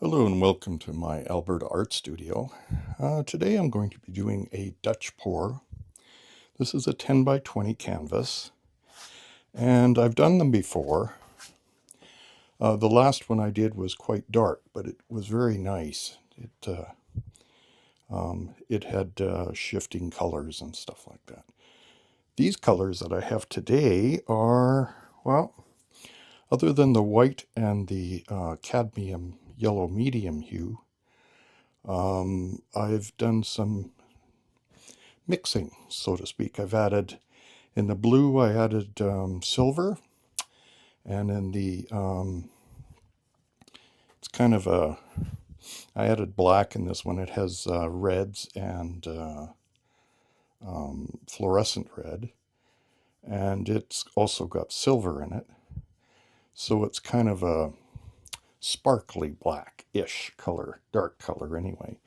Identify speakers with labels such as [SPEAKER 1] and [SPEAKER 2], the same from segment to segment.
[SPEAKER 1] Hello and welcome to my Alberta Art Studio. Today I'm going to be doing a Dutch pour. This is a 10 by 20 canvas, and I've done them before. The last one I did was quite dark, but it was very nice. It had shifting colors and stuff like that. These colors that I have today are, well, other than the white and the cadmium yellow medium hue, I've done some mixing, so to speak. I've added, in the blue, I added silver, and in the, it's kind of a, I added black in this one. It has reds and fluorescent red, and it's also got silver in it. So it's kind of a sparkly black-ish color, dark color anyway.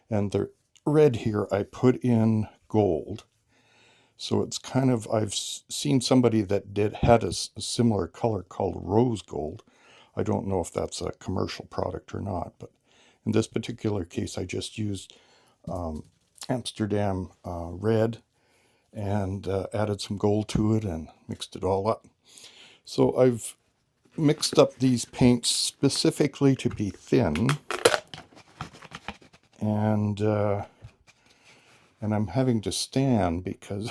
[SPEAKER 1] And the red here I put in gold. So it's kind of, I've seen somebody that had a similar color called rose gold. I don't know if that's a commercial product or not, but in this particular case, I just used Amsterdam red and added some gold to it and mixed it all up. So I've mixed up these paints specifically to be thin, and I'm having to stand because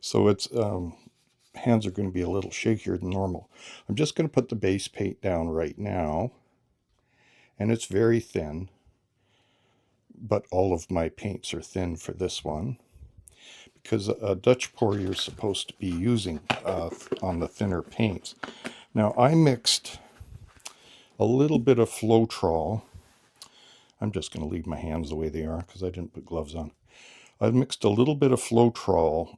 [SPEAKER 1] so it's hands are going to be a little shakier than normal. I'm just going to put the base paint down right now, and it's very thin, but all of my paints are thin for this one because a Dutch pour you're supposed to be using on the thinner paints. Now I mixed a little bit of Floetrol. I'm just going to leave my hands the way they are because I didn't put gloves on. I've mixed a little bit of Floetrol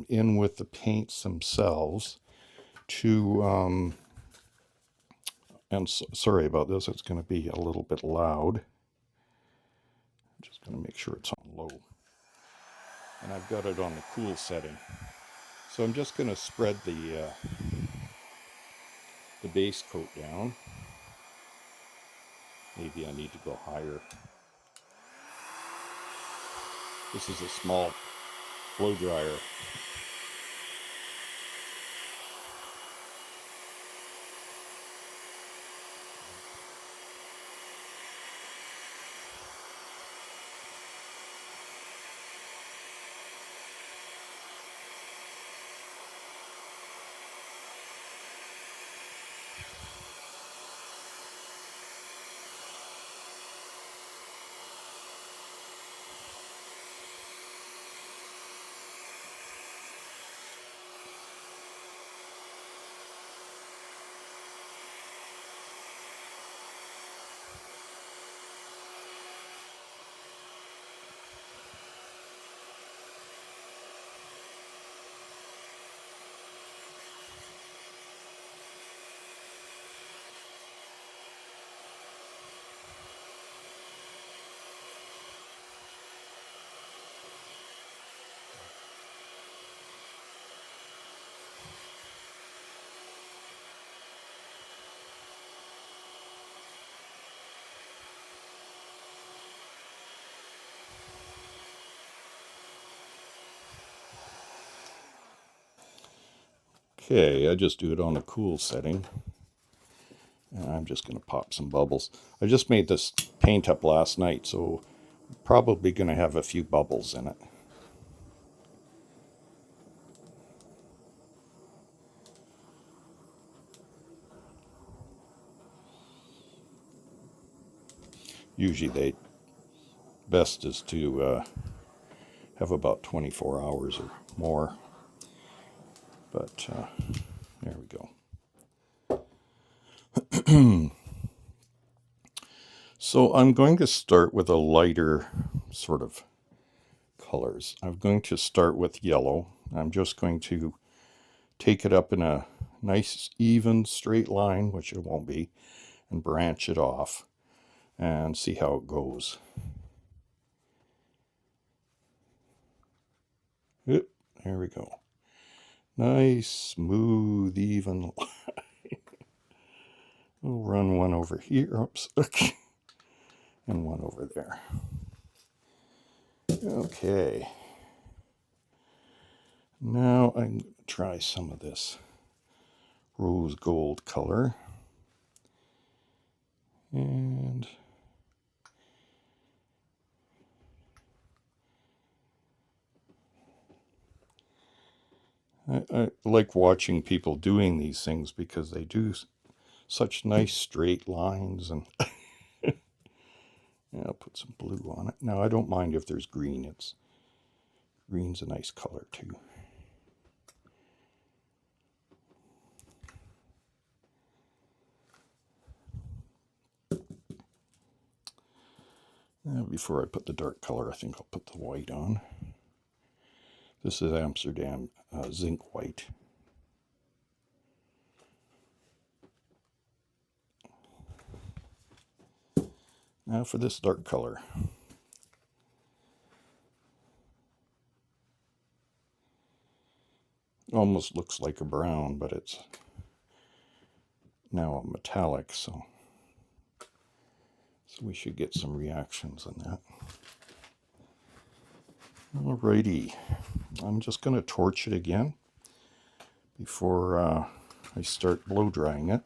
[SPEAKER 1] in with the paints themselves to, and sorry about this, it's going to be a little bit loud. I'm just going to make sure it's on low. And I've got it on the cool setting. So I'm just going to spread the base coat down. Maybe I need to go higher. This is a small blow dryer. Okay, I just do it on the cool setting. And I'm just going to pop some bubbles. I just made this paint up last night, so probably going to have a few bubbles in it. Usually the best is to have about 24 hours or more. But there we go. So I'm going to start with a lighter sort of colors. I'm going to start with yellow. I'm just going to take it up in a nice even straight line, which it won't be, and branch it off and see how it goes. Oop, there we go. Nice, smooth, even line. We'll run one over here. Oops. And one over there. Okay. Now I'm going to try some of this rose gold color. And I like watching people doing these things because they do such nice straight lines. And yeah, I'll put some blue on it. Now I don't mind if there's green. Green's a nice color too. Now before I put the dark color, I think I'll put the white on. This is Amsterdam Zinc white. Now for this dark color. Almost looks like a brown, but it's now a metallic, so we should get some reactions on that. Alrighty, I'm just going to torch it again before I start blow drying it.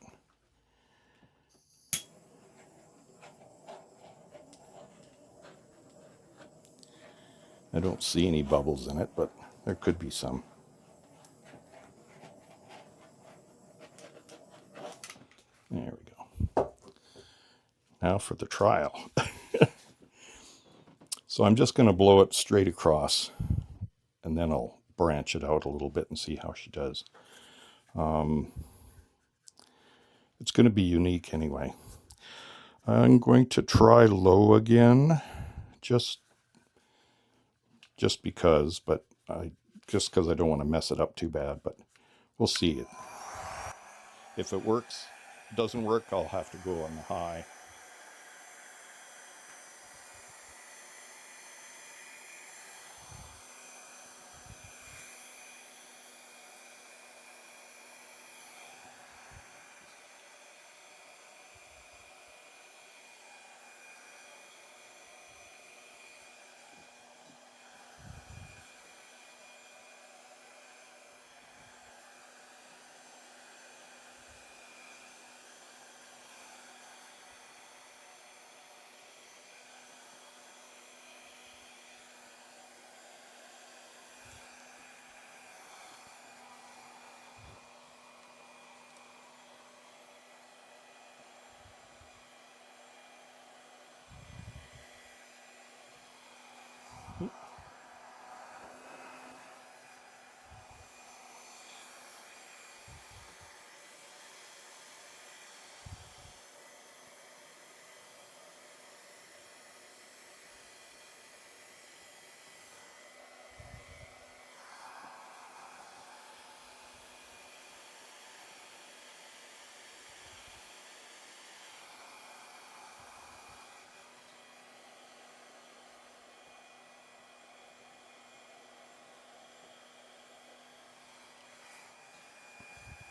[SPEAKER 1] I don't see any bubbles in it, but there could be some. There we go. Now for the trial. So I'm just going to blow it straight across, and then I'll branch it out a little bit and see how she does. It's going to be unique anyway. I'm going to try low again, just because, but just because I don't want to mess it up too bad, but we'll see. If it works, doesn't work, I'll have to go on the high.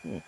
[SPEAKER 1] Yeah.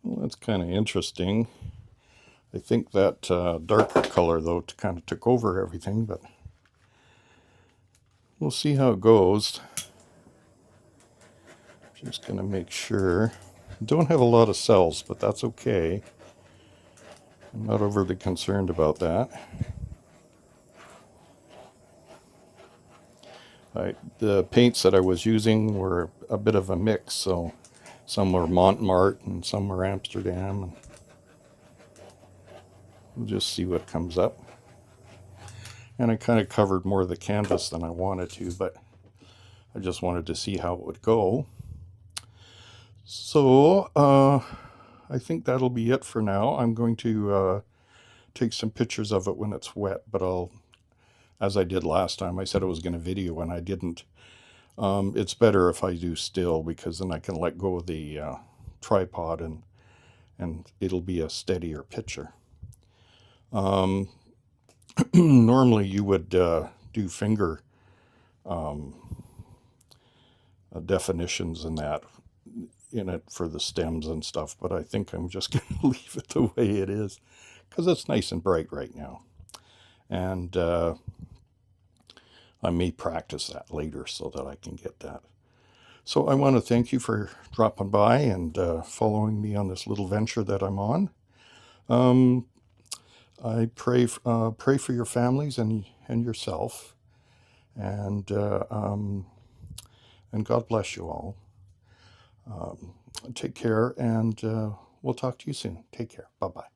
[SPEAKER 1] Well, that's kind of interesting. I think that darker color, though, kind of took over everything, but we'll see how it goes. Just going to make sure. Don't have a lot of cells, but that's okay. I'm not overly concerned about that. The paints that I was using were a bit of a mix, so some were Mont and some were Amsterdam. And we'll just see what comes up. And I kind of covered more of the canvas than I wanted to, but I just wanted to see how it would go. So I think that'll be it for now. I'm going to take some pictures of it when it's wet, but as I did last time, I said I was going to video and I didn't. It's better if I do still, because then I can let go of the tripod and it'll be a steadier picture. Normally you would do finger definitions and that in it for the stems and stuff, but I think I'm just going to leave it the way it is because it's nice and bright right now. And I may practice that later so that I can get that. So I want to thank you for dropping by and following me on this little venture that I'm on. I pray for your families and yourself, and God bless you all. Take care, and we'll talk to you soon. Take care. Bye-bye.